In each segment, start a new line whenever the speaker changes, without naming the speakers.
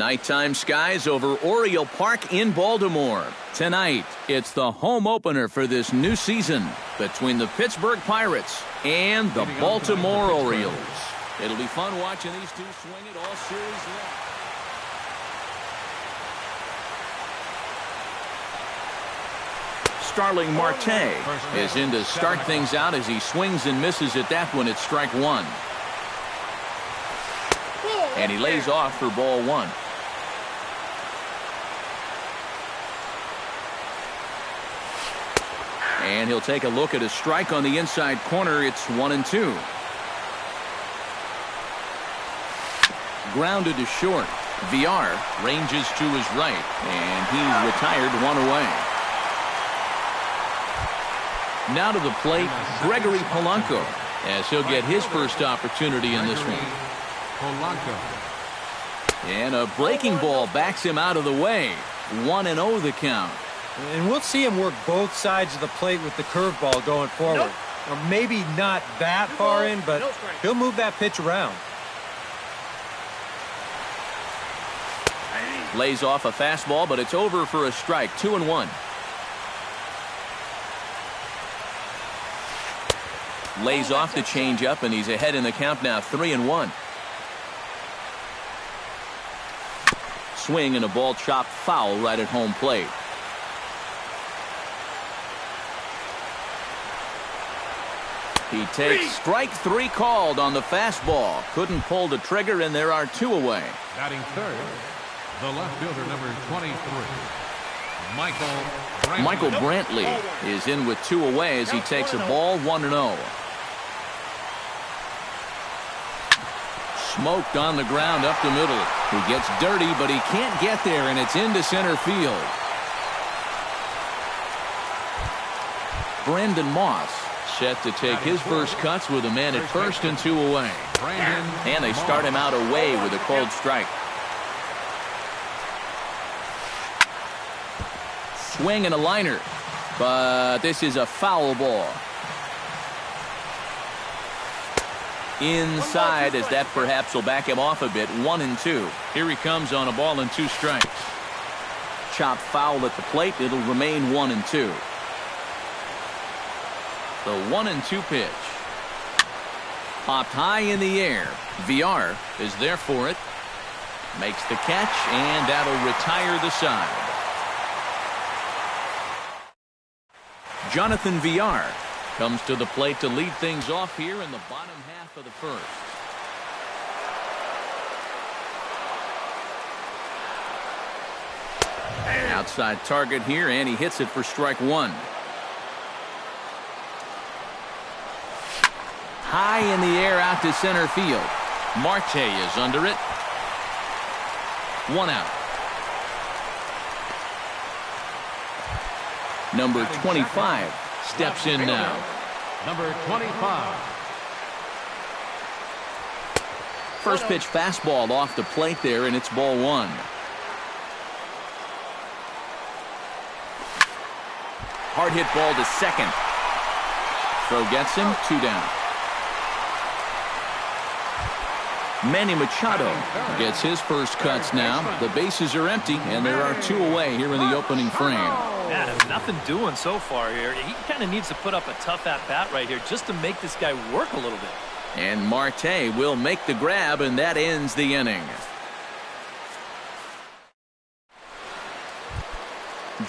Nighttime skies over Oriole Park in Baltimore. Tonight, it's the home opener for this new season between the Pittsburgh Pirates and the Baltimore Orioles. It'll be fun watching these two swing it all series long. Starling Marte is in to start things out as he swings and misses at that one. It's strike one. And he lays off for ball one. And he'll take a look at a strike on the inside corner. It's 1-2. Grounded to short. VR ranges to his right, and he's retired one away. Now to the plate, Gregory Polanco, as he'll get his first opportunity in this one. And a breaking ball backs him out of the way. 1-0 the count.
And we'll see him work both sides of the plate with the curveball going forward. Or maybe not that far in, but he'll move that pitch around.
Lays off a fastball, but it's over for a strike. 2-1. Lays off the changeup, and he's ahead in the count now. 3-1. Swing and a ball chopped foul right at home plate. He takes strike three called on the fastball. Couldn't pull the trigger, and there are two away.
Batting third, the left fielder, number 23,
Michael Brantley is in with two away as he takes a ball. 1-0. Smoked on the ground up the middle. He gets dirty, but he can't get there, and it's into center field. Brandon Moss set to take his first cuts with a man at first and two away. And they start him out away with a called strike. Swing and a liner, but this is a foul ball. Inside, as that perhaps will back him off a bit. 1-2. Here he comes on a ball and two strikes. Chop foul at the plate. It'll remain 1-2. The 1-2 pitch. Popped high in the air. VR is there for it. Makes the catch, and that'll retire the side. Jonathan VR comes to the plate to lead things off here in the bottom half of the first. Outside target here, and he hits it for strike one. High in the air out to center field. Marte is under it. One out. Number 25 steps in now.
Number 25.
First pitch fastball off the plate there, and it's ball one. Hard hit ball to second. Throw gets him. Two down. Manny Machado gets his first cuts now. The bases are empty, and there are two away here in the opening frame.
Yeah, nothing doing so far here. He kind of needs to put up a tough at-bat right here just to make this guy work a little bit.
And Marte will make the grab, and that ends the inning.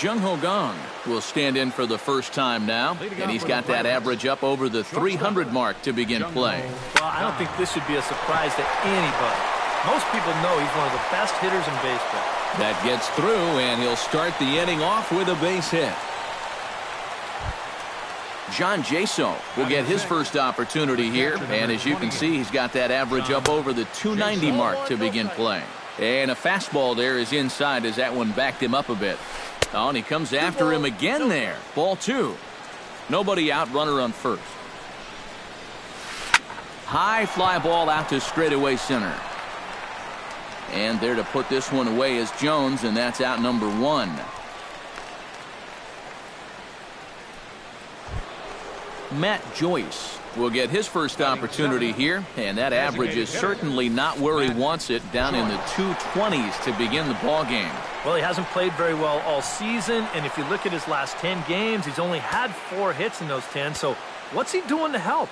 Jung Ho Gong will stand in for the first time now, and he's got that average up over the 300 mark to begin play.
Well, I don't think this should be a surprise to anybody. Most people know he's one of the best hitters in baseball.
That gets through, and he'll start the inning off with a base hit. John Jaso will get his first opportunity here, and as you can see, he's got that average up over the 290 mark to begin playing. And a fastball there is inside as that one backed him up a bit. Oh, and he comes after him again there. Ball two. Nobody out, runner on first. High fly ball out to straightaway center. And there to put this one away is Jones, and that's out number one. Matt Joyce will get his first opportunity here, and that average is certainly not where he wants it, down in the 220s to begin the ball game.
Well, he hasn't played very well all season, and if you look at his last 10 games, he's only had 4 hits in those 10, so what's he doing to help?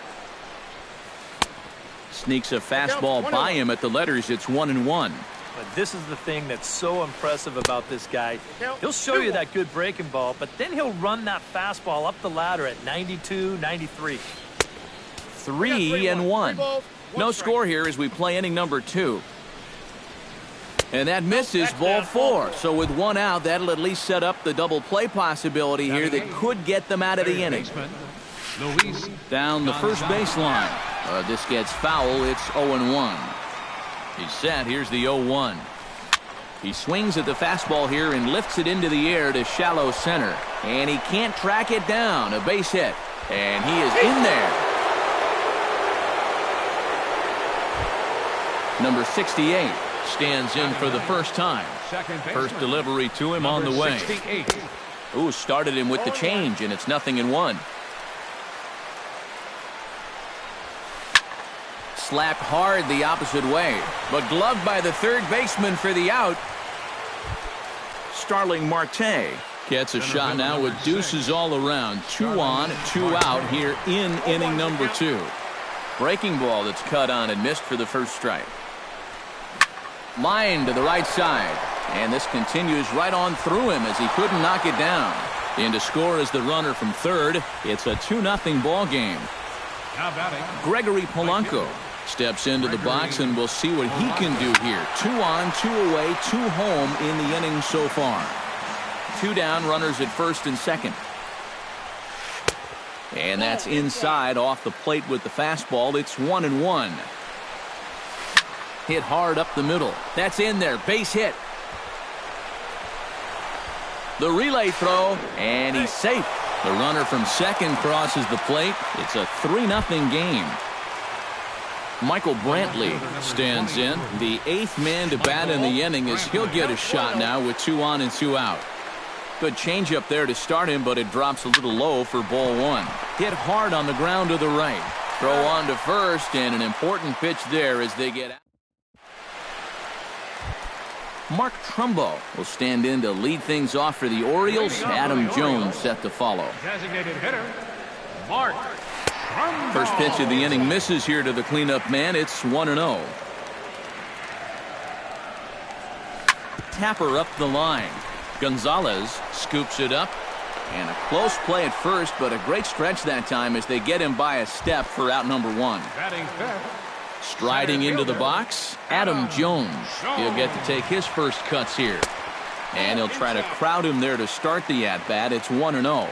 Sneaks a fastball by him at the letters. It's 1-1.
But this is the thing that's so impressive about this guy. He'll show you that good breaking ball, but then he'll run that fastball up the ladder at 92, 93.
3-1. No score here as we play inning number 2. And that misses, ball 4. So with 1 out, that'll at least set up the double play possibility here that could get them out of the inning. Down the first baseline. This gets foul. It's 0-1. He's set. Here's the 0-1. He swings at the fastball here and lifts it into the air to shallow center. And he can't track it down. A base hit. And he is in there. Number 68 stands in for the first time. First delivery to him on the way. Ooh, started him with the change, and it's 0-1. Slapped hard the opposite way, but gloved by the third baseman for the out. Starling Marte gets a shot now with deuces all around. 2 on, 2 out here in inning number 2. Breaking ball that's cut on and missed for the first strike. Line to the right side, and this continues right on through him as he couldn't knock it down. In to score is the runner from third. It's a 2-0 ball game. Gregory Polanco steps into the box, and we'll see what he can do here. 2 on, 2 away, 2 home in the inning so far. 2 down, runners at first and second. And that's inside off the plate with the fastball. It's 1-1. Hit hard up the middle. That's in there. Base hit. The relay throw, and he's safe. The runner from second crosses the plate. It's a 3-0 game. Michael Brantley stands in. The 8th man to bat in the inning as he'll get a shot now with 2 on and 2 out. Good changeup there to start him, but it drops a little low for ball 1. Hit hard on the ground to the right. Throw on to first, and an important pitch there as they get out. Mark Trumbo will stand in to lead things off for the Orioles. Adam Jones set to follow.
Designated hitter, Mark Trumbo.
First pitch of the inning misses here to the cleanup man. It's 1-0. Tapper up the line. Gonzalez scoops it up. And a close play at first, but a great stretch that time as they get him by a step for out number 1.
Batting fifth.
Striding into the box, Adam Jones. He'll get to take his first cuts here. And he'll try to crowd him there to start the at-bat. It's 1-0.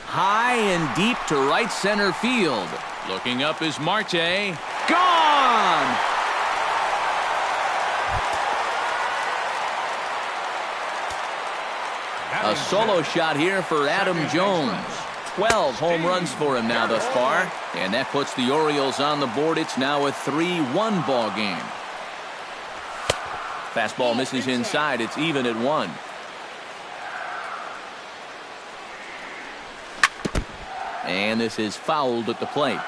High and deep to right center field. Looking up is Marte. Gone! A solo shot here for Adam Jones. 12 home runs for him now thus far, and that puts the Orioles on the board. It's now a 3-1 ball game. Fastball misses inside. It's even at 1. And this is fouled at the plate.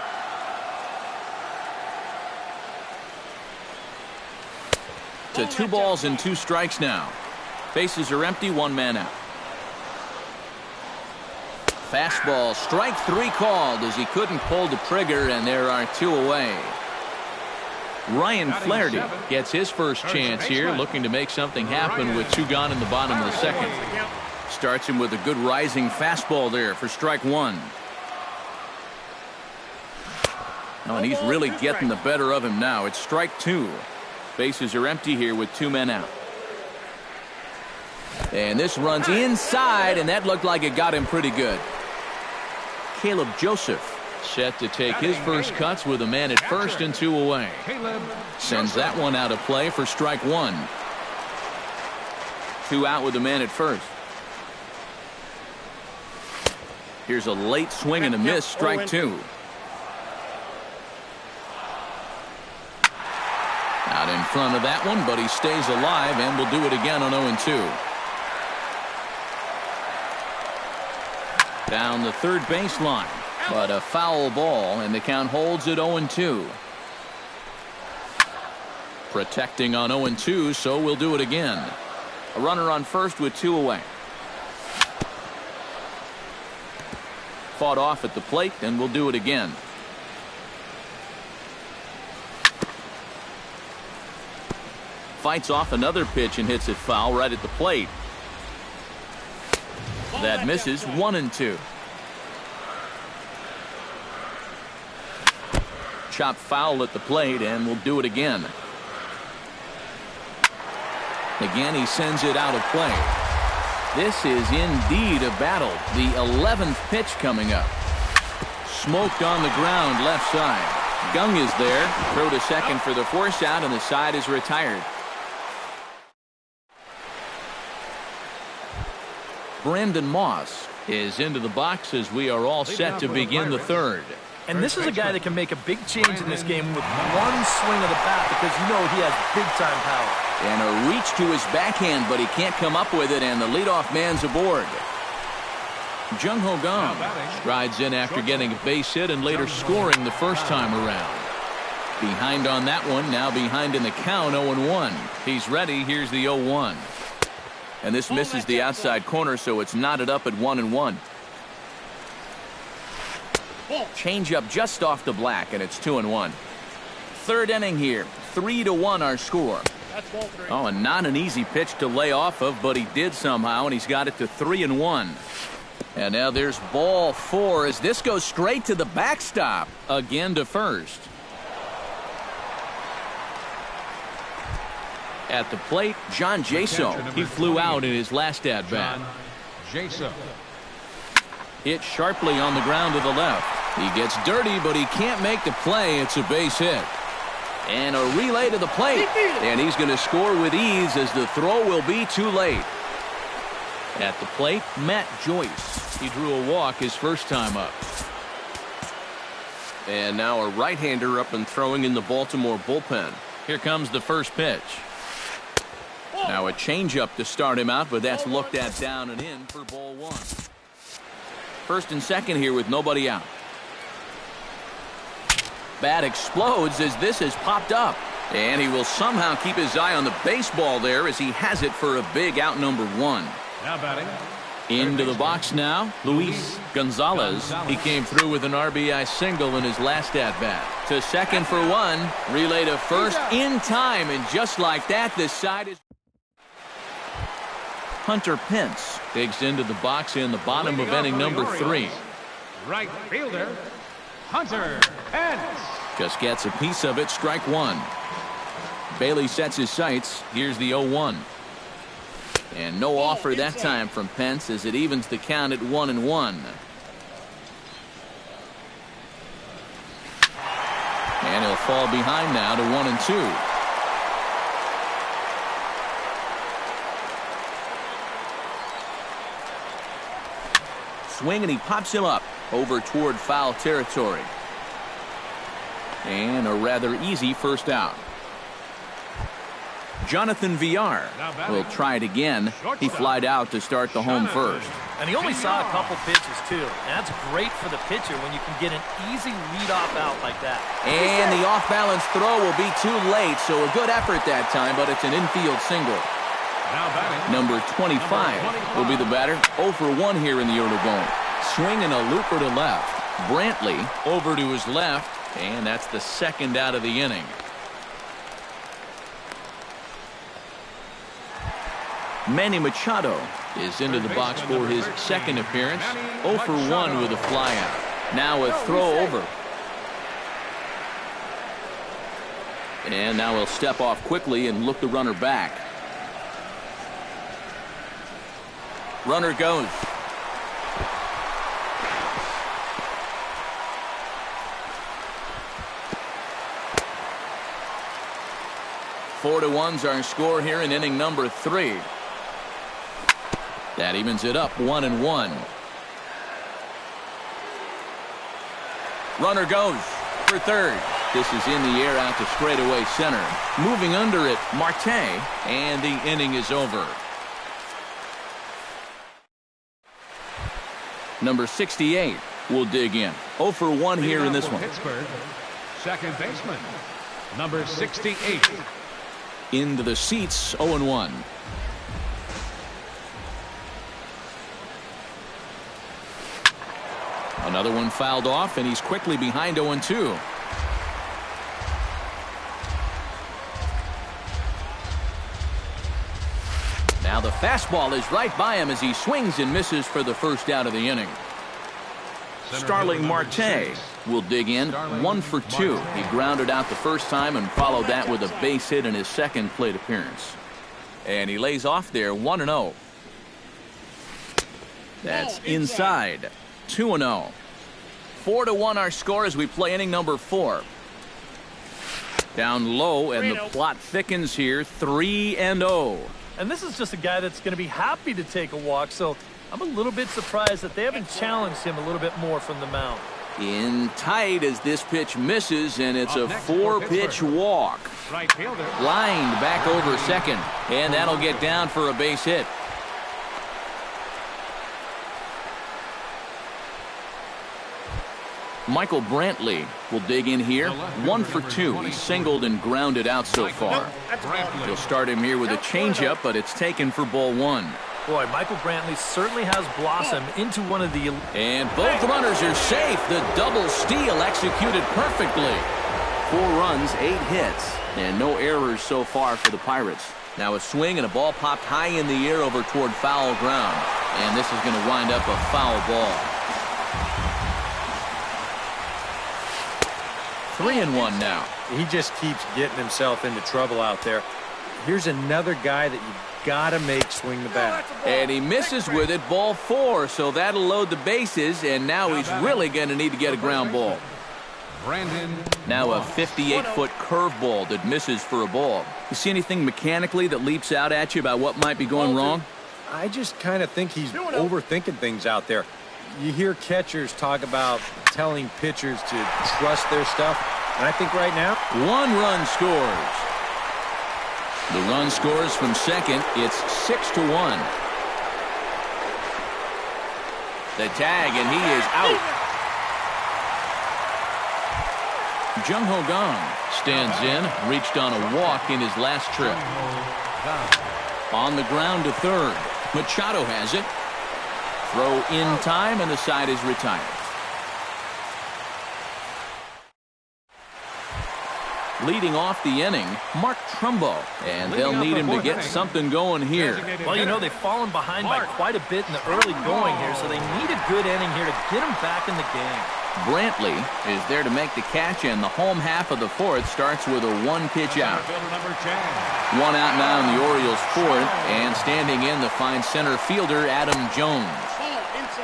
To 2 balls and 2 strikes now. Bases are empty, 1 man out. Fastball, strike 3 called as he couldn't pull the trigger, and there are 2 away. Ryan Flaherty gets his first chance here, looking to make something happen with 2 gone in the bottom of the second. Starts him with a good rising fastball there for strike 1. Oh, and he's really getting the better of him now. It's strike 2. Bases are empty here with 2 men out. And this runs inside, and that looked like it got him pretty good. Caleb Joseph set to take his first cuts with a man at first and 2 away. Sends that one out of play for strike 1. 2 out with a man at first. Here's a late swing and a miss, strike 2. Out in front of that one, but he stays alive and will do it again on 0-2. Down the third baseline, but a foul ball, and the count holds at 0-2. Protecting on 0-2, so we'll do it again. A runner on first with 2 away. Fought off at the plate, and we'll do it again. Fights off another pitch and hits it foul right at the plate. That misses. 1-2. Chop foul at the plate, and we'll do it again. Again, he sends it out of play. This is indeed a battle. The 11th pitch coming up. Smoked on the ground left side. Gung is there. Throw to second for the force out, and the side is retired. Brandon Moss is into the box as we are all set to begin the third.
And this is a guy that can make a big change in this game with one swing of the bat, because you know he has big-time power.
And a reach to his backhand, but he can't come up with it, and the leadoff man's aboard. Jung-Ho Kang strides in after getting a base hit and later scoring the first time around. Behind on that one, now behind in the count, 0-1. He's ready. Here's the 0-1. And this misses the outside corner, so it's knotted up at 1-1. Change up just off the black, and it's 2-1. Third inning here. 3-1 our score. Oh, and not an easy pitch to lay off of, but he did somehow, and he's got it to 3-1. And now there's ball 4 as this goes straight to the backstop. Again to first. At the plate, John Jaso. He flew out in his last at-bat. Hit sharply on the ground to the left. He gets dirty, but he can't make the play. It's a base hit. And a relay to the plate. And he's going to score with ease as the throw will be too late. At the plate, Matt Joyce. He drew a walk his first time up.
And now a right-hander up and throwing in the Baltimore bullpen.
Here comes the first pitch. Now a changeup to start him out, but that's looked at down and in for ball 1. First and second here with nobody out. Bat explodes as this has popped up. And he will somehow keep his eye on the baseball there as he has it for a big out number 1.
Now batting.
Into the box now, Luis Gonzalez. He came through with an RBI single in his last at-bat. To second for 1. Relay to first in time. And just like that, this side is... Hunter Pence digs into the box in the bottom of inning number 3.
Right fielder, Hunter Pence.
Just gets a piece of it, strike 1. Bailey sets his sights. Here's the 0-1. And no offer that time from Pence as it evens the count at 1-1. And he'll fall behind now to 1-2. Swing, and he pops him up over toward foul territory. And a rather easy first out. Jonathan Villar will try it again. He flied out to start the home first.
And he only saw a couple pitches, too. And that's great for the pitcher when you can get an easy leadoff out like that.
And the off-balance throw will be too late, so a good effort that time, but it's an infield single. Number 25 will be the batter. 0 for 1 here in the early going. Swing and a looper to left. Brantley over to his left, and that's the second out of the inning. Manny Machado is into the box for his second appearance. 0 for 1 with a flyout. Now a throw over. And now he'll step off quickly and look the runner back. Runner goes. Four to 1's our score here in inning number 3. That evens it up 1-1. Runner goes for third. This is in the air out to straightaway center. Moving under it, Marte, and the inning is over. Number 68 will dig in. 0 for 1 here in this one.
Pittsburgh, second baseman, number 68.
Into the seats, 0-1. Another one fouled off, and he's quickly behind 0-2. Now the fastball is right by him as he swings and misses for the first out of the inning. Starling Marte will dig in. 1 for 2. He grounded out the first time and followed that with a base hit in his second plate appearance. And he lays off there 1-0. That's inside. 2-0. 4-1 our score as we play inning number 4. Down low, and the plot thickens here. 3-0.
And this is just a guy that's going to be happy to take a walk, so I'm a little bit surprised that they haven't challenged him a little bit more from the mound.
In tight as this pitch misses, and it's a 4-pitch walk.
Right fielder.
Lined back over second, and that'll get down for a base hit. Michael Brantley will dig in here. 1 for 2. He's singled and grounded out so far. He'll start him here with a changeup, but it's taken for ball 1.
Boy, Michael Brantley certainly has blossomed into one of the...
And both runners are safe. The double steal executed perfectly. 4 runs, 8 hits, and no errors so far for the Pirates. Now a swing and a ball popped high in the air over toward foul ground. And this is going to wind up a foul ball. 3-1 now.
He just keeps getting himself into trouble out there. Here's another guy that you got to make swing the bat.
And he misses with it, ball 4, so that'll load the bases, and now he's really going to need to get a ground ball. Now a 58-foot curveball that misses for a ball. You see anything mechanically that leaps out at you about what might be going wrong?
I just kind of think he's overthinking things out there. You hear catchers talk about telling pitchers to trust their stuff, and I think right now...
1 run scores. The run scores from second. It's 6-1. The tag, and he is out. Jung Ho Gong stands in, reached on a walk in his last trip. On the ground to third. Machado has it. Throw in time, and the side is retired. Leading off the inning, Mark Trumbo, and they'll need him to get something going here.
Well, you know, they've fallen behind by quite a bit in the early going here, so they need a good inning here to get them back in the game.
Brantley is there to make the catch, and the home half of the 4th starts with a 1-pitch out. 1 out now in the Orioles' 4th, and standing in the fine center fielder, Adam Jones.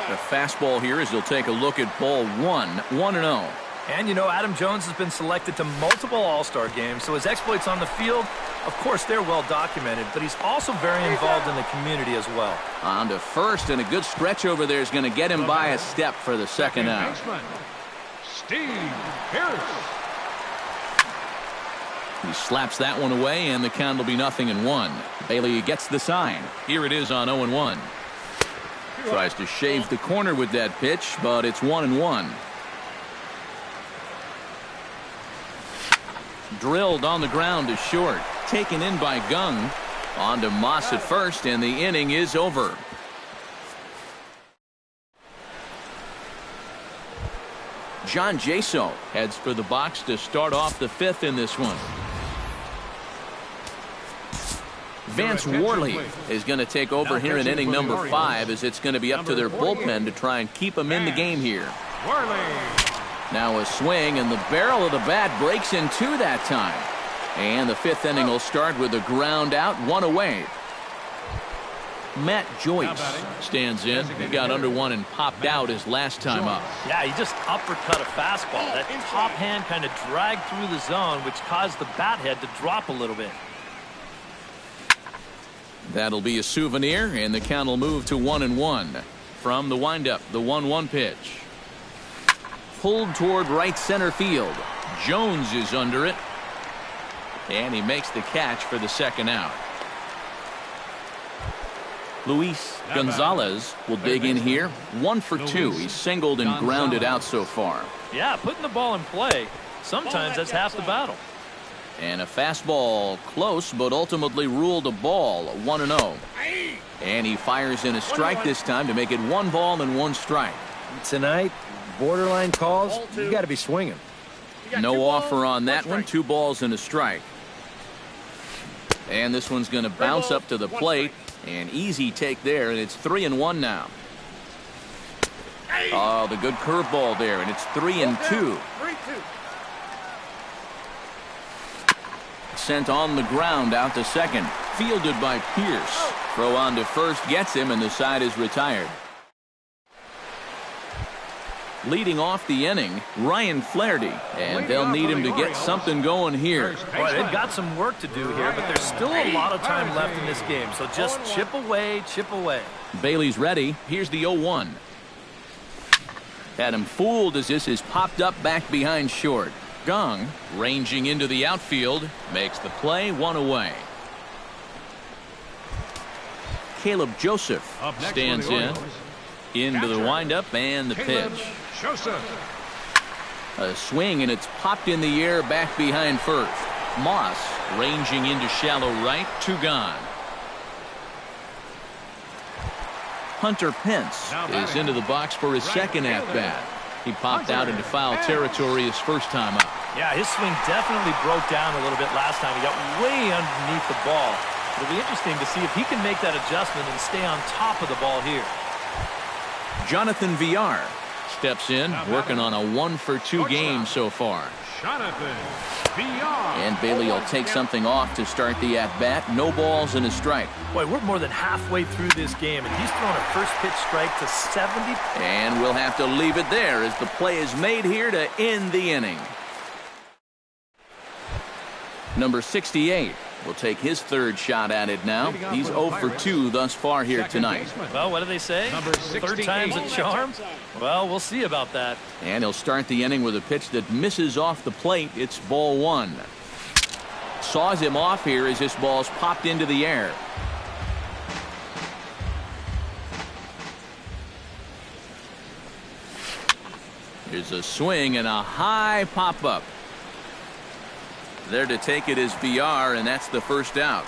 The fastball here as he'll take a look at ball 1, 1-0.
And, you know, Adam Jones has been selected to multiple All-Star games, so his exploits on the field, of course, they're well documented, but he's also very involved in the community as well.
On to first, and a good stretch over there is going to get him by a step for the second out.
Steve Pierce.
He slaps that one away, and the count will be 0-1. Bailey gets the sign. Here it is on 0-1. Tries to shave the corner with that pitch, but it's 1-1. Drilled on the ground to short. Taken in by Gung. On to Moss at first, and the inning is over. John Jaso heads for the box to start off the 5th in this one. Vance Worley is going to take over here in inning number 5, as it's going to be up to their bullpen to try and keep them in the game here. Now a swing, and the barrel of the bat breaks in 2 that time. And the 5th inning will start with a ground out, 1 away. Matt Joyce stands in. He got under 1 and popped out his last time up.
Yeah, he just uppercut a fastball. That top hand kind of dragged through the zone, which caused the bat head to drop a little bit.
That'll be a souvenir, and the count will move to 1-1. From the windup, the 1-1 pitch. Pulled toward right center field. Jones is under it. And he makes the catch for the second out. Luis Gonzalez will dig in here. 1 for 2. He's singled and grounded out so far.
Yeah, putting the ball in play, sometimes that's half the battle.
And a fastball close, but ultimately ruled a ball. 1-0. And he fires in a strike this time to make it 1 ball and 1 strike.
Tonight, borderline calls, you got to be swinging.
No offer on that one. 2 balls and a strike. And this one's going to bounce up to the plate. An easy take there, and it's 3-1 now. Oh, the good curveball there, and it's 3-2. Sent on the ground out to second. Fielded by Pierce. Throw on to first gets him, and the side is retired. Leading off the inning, Ryan Flaherty, and they'll need him to get something going here.
Boy, they've got some work to do here, but there's still a lot of time left in this game, so just chip away, chip away.
Bailey's ready. Here's the 0-1. Had him fooled as this is popped up back behind short. Gong, ranging into the outfield, makes the play, 1 away. Caleb Joseph stands in. Into the windup and the pitch. A swing, and it's popped in the air back behind first. Moss ranging into shallow right. 2 gone. Hunter Pence is into the box for his second at-bat. He popped out into foul territory his first time up.
Yeah, his swing definitely broke down a little bit last time. He got way underneath the ball. It'll be interesting to see if he can make that adjustment and stay on top of the ball here.
Jonathan Villar steps in, working on a 1 for 2 game so far. And Bailey will take something off to start the at-bat. No balls and a strike.
Boy, we're more than halfway through this game, and he's thrown a first pitch strike to 70.
And we'll have to leave it there as the play is made here to end the inning. Number 68 will take his 3rd shot at it now. He's 0 for 2 thus far here tonight.
Well, what do they say? 3rd time's a charm? Well, we'll see about that.
And he'll start the inning with a pitch that misses off the plate. It's ball 1. Saws him off here as this ball's popped into the air. Here's a swing and a high pop-up. There to take it is VR, and that's the first out.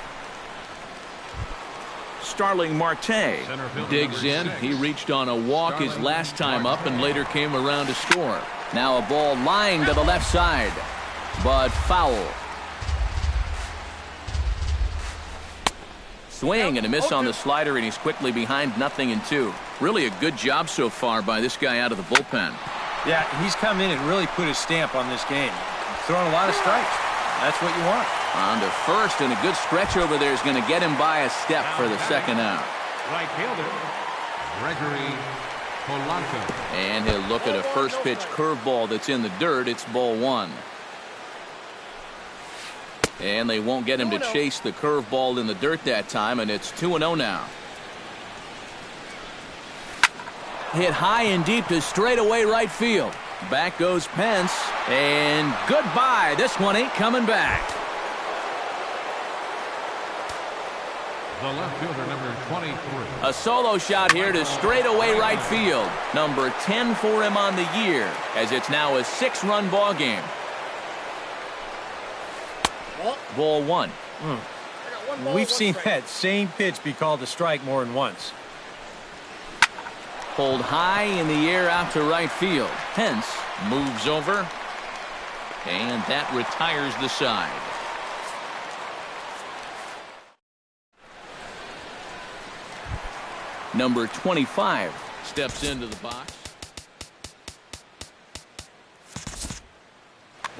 Starling Marte digs in. He reached on a walk his last time up and later came around to score. Now a ball lined to the left side, but foul. Swing and a miss on the slider, and he's quickly behind 0-2. Really a good job so far by this guy out of the bullpen.
Yeah, he's come in and really put his stamp on this game. He's throwing a lot of strikes. That's what you want.
On to first, and a good stretch over there is going to get him by a step for the second out.
Right fielder, Gregory Polanco.
And he'll look at a first pitch curveball that's in the dirt. It's ball 1. And they won't get him to chase the curveball in the dirt that time, and it's 2-0 now. Hit high and deep to straightaway right field. Back goes Pence, and goodbye. This one ain't coming back.
The left fielder, number 23.
A solo shot here to straightaway right field. Number 10 for him on the year, as it's now a 6-run ball game. Ball 1.
We've seen that same pitch be called a strike more than once.
Pulled high in the air out to right field. Pence moves over, and that retires the side. Number 25 steps into the box.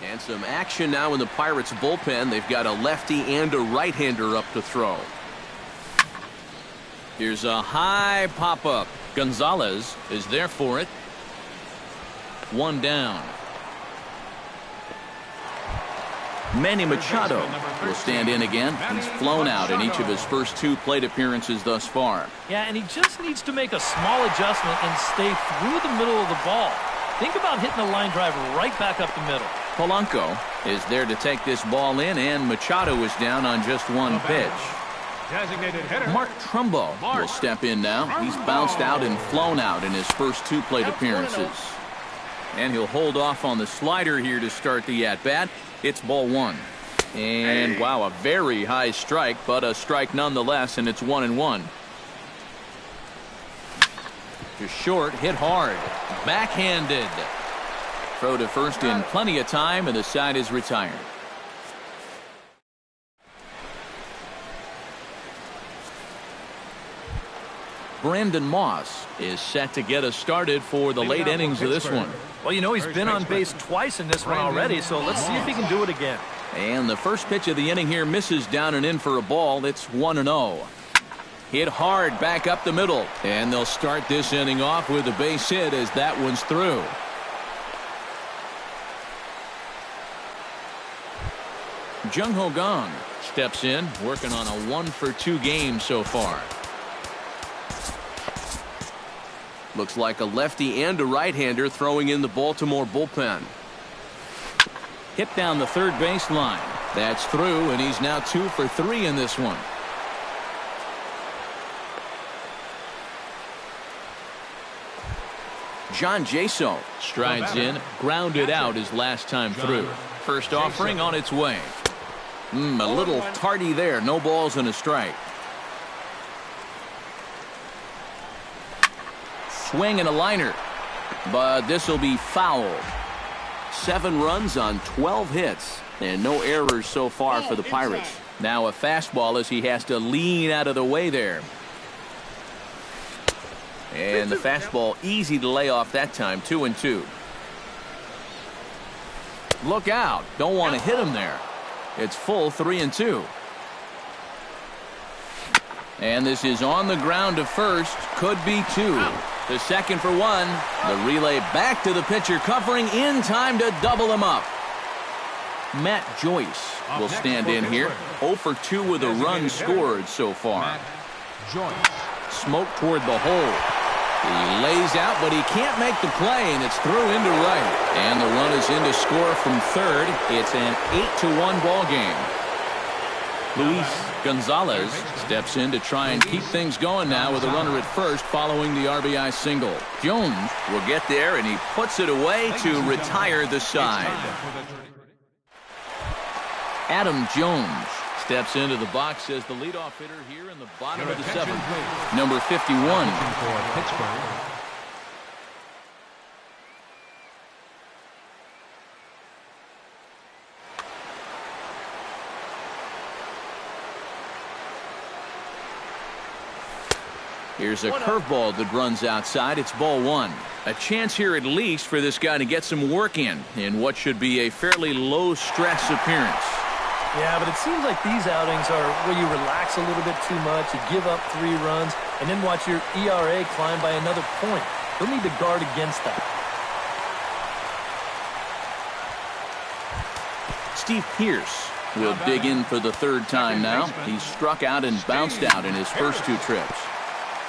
And some action now in the Pirates bullpen. They've got a lefty and a right-hander up to throw. Here's a high pop-up. Gonzalez is there for it. 1 down. Manny Machado will stand in again. He's flown out in each of his first 2 plate appearances thus far.
Yeah, and he just needs to make a small adjustment and stay through the middle of the ball. Think about hitting a line drive right back up the middle.
Polanco is there to take this ball in, and Machado is down on just 1 pitch.
Designated hitter.
Mark Trumbo will step in now. He's bounced out and flown out in his first 2 plate appearances. And he'll hold off on the slider here to start the at-bat. It's ball 1. And, wow, a very high strike, but a strike nonetheless, and it's 1-1. To short, hit hard. Backhanded. Throw to first in plenty of time, and the side is retired. Brandon Moss is set to get us started for the late innings of this one.
Well, you know, he's been on base twice in this one already, so let's see if he can do it again.
And the first pitch of the inning here misses down and in for a ball. It's 1-0. Hit hard back up the middle. And they'll start this inning off with a base hit as that one's through. Jung Ho Gong steps in, working on a 1-for-2 game so far. Looks like a lefty and a right-hander throwing in the Baltimore bullpen. Hit down the third baseline. That's through, and he's now 2 for 3 in this one. John Jaso strides in, grounded out his last time through. First offering on its way. A little tardy there. No balls and a strike. Swing and a liner, but this will be fouled. 7 runs on 12 hits, and no errors so far for the Pirates. Now a fastball as he has to lean out of the way there. And the fastball easy to lay off that time. 2-2. Look out. Don't want to hit him there. It's full 3-2. And this is on the ground to first. Could be 2. The second for 1. The relay back to the pitcher, covering in time to double him up. Matt Joyce will stand in here. 0 for 2 with a run scored so far. Smoke toward the hole. He lays out, but he can't make the play, and it's through into right. And the run is in to score from third. It's an 8-1 ball game. Luis Gonzalez steps in to try and keep things going now with a runner at first following the RBI single. Jones will get there, and he puts it away to retire the side. Adam Jones steps into the box as the leadoff hitter here in the bottom of the 7th. Number 51.
For Pittsburgh.
Here's a curveball that runs outside. It's ball 1. A chance here at least for this guy to get some work in what should be a fairly low-stress appearance.
Yeah, but it seems like these outings are where you relax a little bit too much, you give up 3 runs, and then watch your ERA climb by another point. You'll need to guard against that.
Steve Pearce will dig in for the 3rd time now. He's struck out and bounced out in his first 2 trips.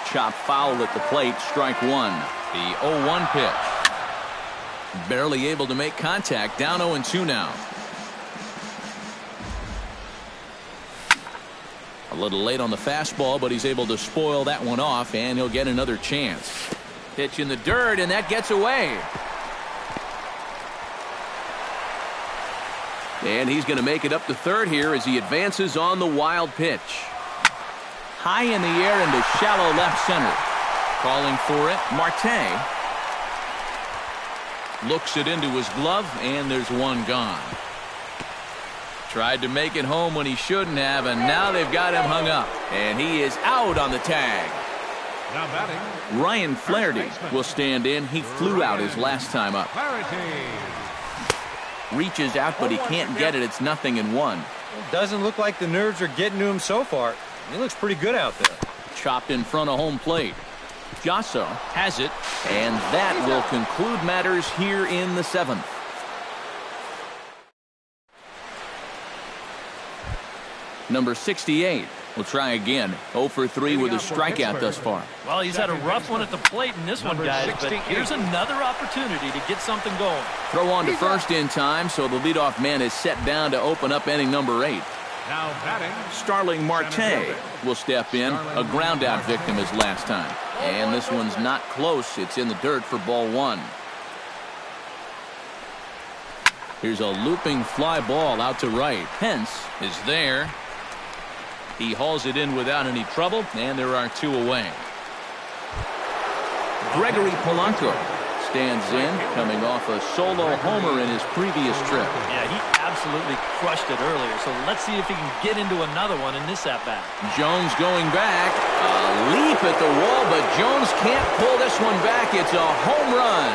Chop foul at the plate, strike 1. The 0-1 pitch. Barely able to make contact, down 0-2 now. A little late on the fastball, but he's able to spoil that one off, and he'll get another chance. Pitch in the dirt, and that gets away. And he's going to make it up to third here as he advances on the wild pitch. High in the air into shallow left center. Calling for it, Marte. Looks it into his glove, and there's one gone. Tried to make it home when he shouldn't have, and now they've got him hung up. And he is out on the tag.
Now batting,
Ryan Flaherty will stand in. He flew out his last time up. Reaches out, but he can't get it. It's 0-1.
It doesn't look like the nerves are getting to him so far. He looks pretty good out there.
Chopped in front of home plate. Jasso has it, and that will conclude matters here in the 7th. Number 68 will try again. 0 for 3 with a strikeout thus far.
Well, he's had a rough one at the plate in this one, guys, but here's another opportunity to get something going.
Throw on to first in time, so the leadoff man is set down to open up inning number 8.
Now batting.
Starling Marte will step in. A ground out victim his last time. And this one's not close. It's in the dirt for ball one. Here's a looping fly ball out to right. Pence is there. He hauls it in without any trouble, and there are two away. Gregory Polanco stands in, coming off a solo homer in his previous trip.
Yeah, he absolutely crushed it earlier, so let's see if he can get into another one in this at-bat. Jones going back. A leap at the wall, but Jones can't pull this one back. It's a home run.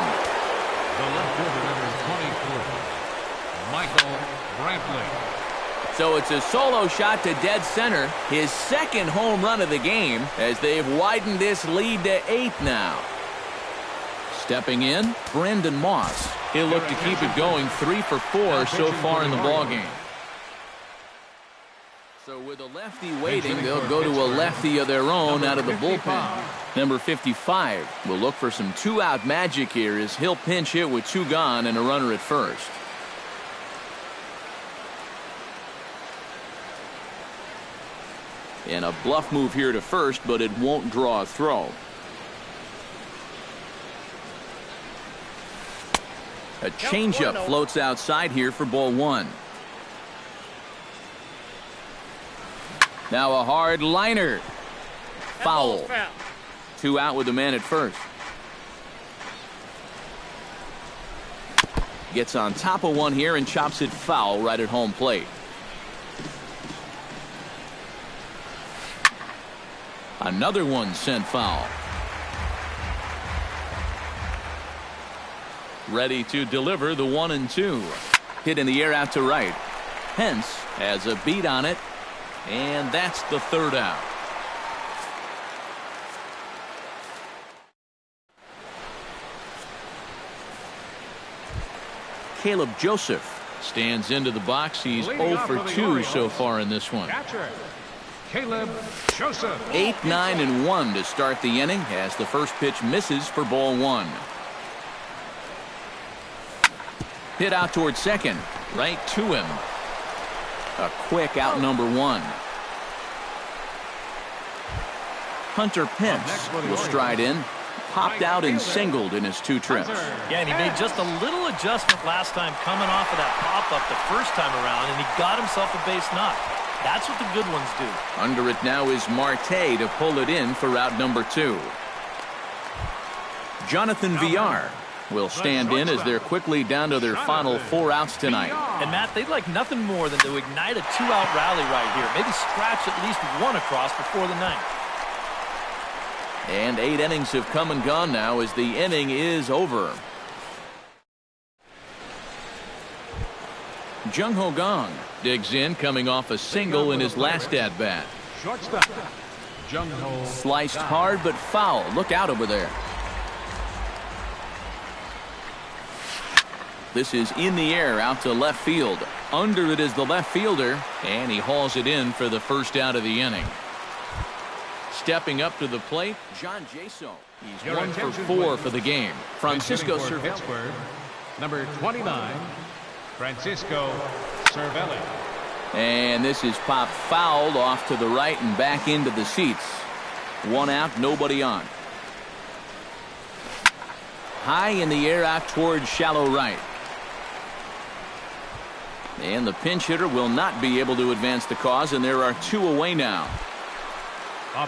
The left fielder, number 24, Michael Brantley.
So it's a solo shot to dead center. His second home run of the game as they've widened this lead to 8 now. Stepping in, Brendan Moss. He'll look to keep it going 3 for 4 so far in the ballgame. So with a lefty waiting, they'll go to a lefty of their own out of the bullpen. Number 55 will look for some two-out magic here as he'll pinch hit with 2 gone and a runner at first. And a bluff move here to first, but it won't draw a throw. A changeup floats outside here for ball one. Now a hard liner. Foul. 2 out with the man at first. Gets on top of one here and chops it foul right at home plate. Another one sent foul. Ready to deliver the 1-2. Hit in the air out to right. Pence has a beat on it. And that's the 3rd out. Caleb Joseph stands into the box. He's 0 for 2 so far in this one.
Catcher, Caleb Joseph.
8, 9, and 1 to start the inning as the first pitch misses for ball one. Hit out towards second. Right to him. A quick out number 1. Hunter Pence will stride in. Popped out and singled in his 2 trips.
Yeah, and he made just a little adjustment last time coming off of that pop-up the first time around, and he got himself a base knock. That's what the good ones do.
Under it now is Marte to pull it in for out number 2. Jonathan Villar will stand in as they're quickly down to their final 4 outs tonight.
And Matt, they'd like nothing more than to ignite a 2-out rally right here. Maybe scratch at least 1 across before the 9th.
And 8 innings have come and gone now as the inning is over. Jung Ho Gong digs in, coming off a single in his last at-bat.
Shortstop, Jung Ho.
Sliced hard but foul. Look out over there. This is in the air out to left field. Under it is the left fielder, and he hauls it in for the first out of the inning. Stepping up to the plate, John Jaso. He's 1 for 4 for the game. Francisco Cervelli.
Number 29, Francisco Cervelli.
And this is popped fouled off to the right and back into the seats. 1 out, nobody on. High in the air out towards shallow right. And the pinch hitter will not be able to advance the cause, and there are 2 away now.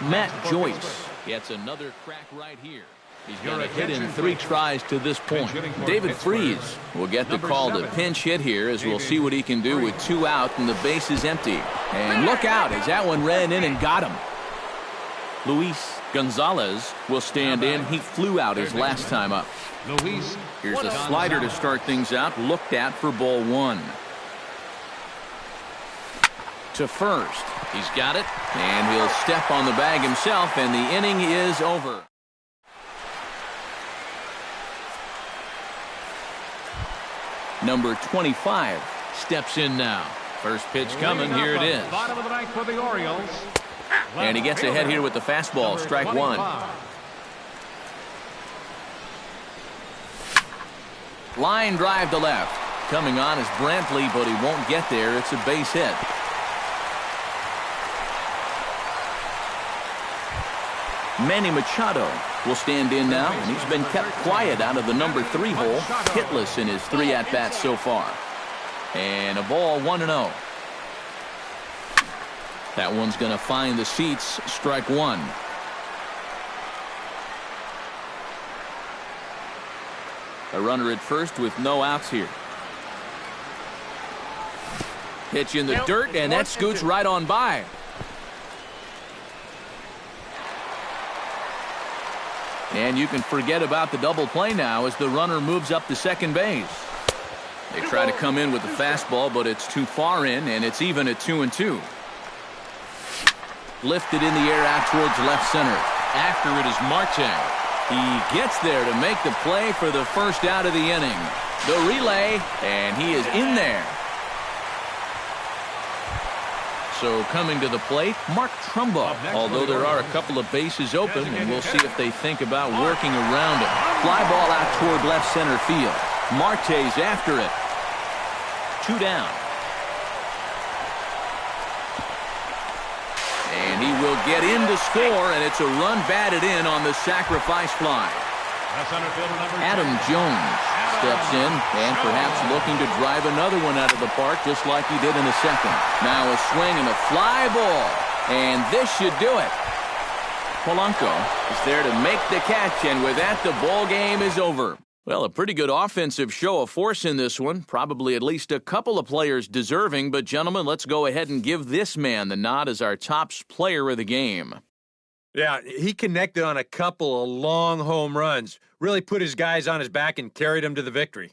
Matt Joyce gets another crack right here. He's got a hit in 3 tries to this point. David Freese will get the call to pinch hit here as we'll see what he can do with 2 out and the base is empty. And look out as that one ran in and got him. Luis Gonzalez will stand in. He flew out his last time up. Here's a slider to start things out. Looked at for ball 1. To first. He's got it, and he'll step on the bag himself, and the inning is over. Number 25 steps in now. First pitch coming. Here it is.
Bottom of the 9th for the Orioles.
And he gets ahead here with the fastball. Strike 1. Line drive to left. Coming on is Brantley, but he won't get there. It's a base hit. Manny Machado will stand in now, and he's been kept quiet out of the number 3 hole, hitless in his 3 at-bats so far. And a ball, 1-0. That one's going to find the seats, strike 1. A runner at first with no outs here. Pitch in the dirt, and that scoots right on by. And you can forget about the double play now as the runner moves up to second base. They try to come in with the fastball, but it's too far in, and it's even at 2-2. Lifted in the air out towards left center. After it is Marte. He gets there to make the play for the first out of the inning. The relay, and he is in there. So coming to the plate, Mark Trumbo. Although there are a couple of bases open, and we'll see if they think about working around it. Fly ball out toward left center field. Marte's after it. 2 down. And he will get in to score, and it's a run batted in on the sacrifice fly. Adam Jones steps in and perhaps looking to drive another one out of the park just like he did in the second. Now a swing and a fly ball, and this should do it. Polanco is there to make the catch, and with that the ball game is over. Well, a pretty good offensive show of force in this one. Probably at least a couple of players deserving, but gentlemen, let's go ahead and give this man the nod as our top player of the game.
Yeah, he connected on a couple of long home runs. Really put his guys on his back and carried them to the victory.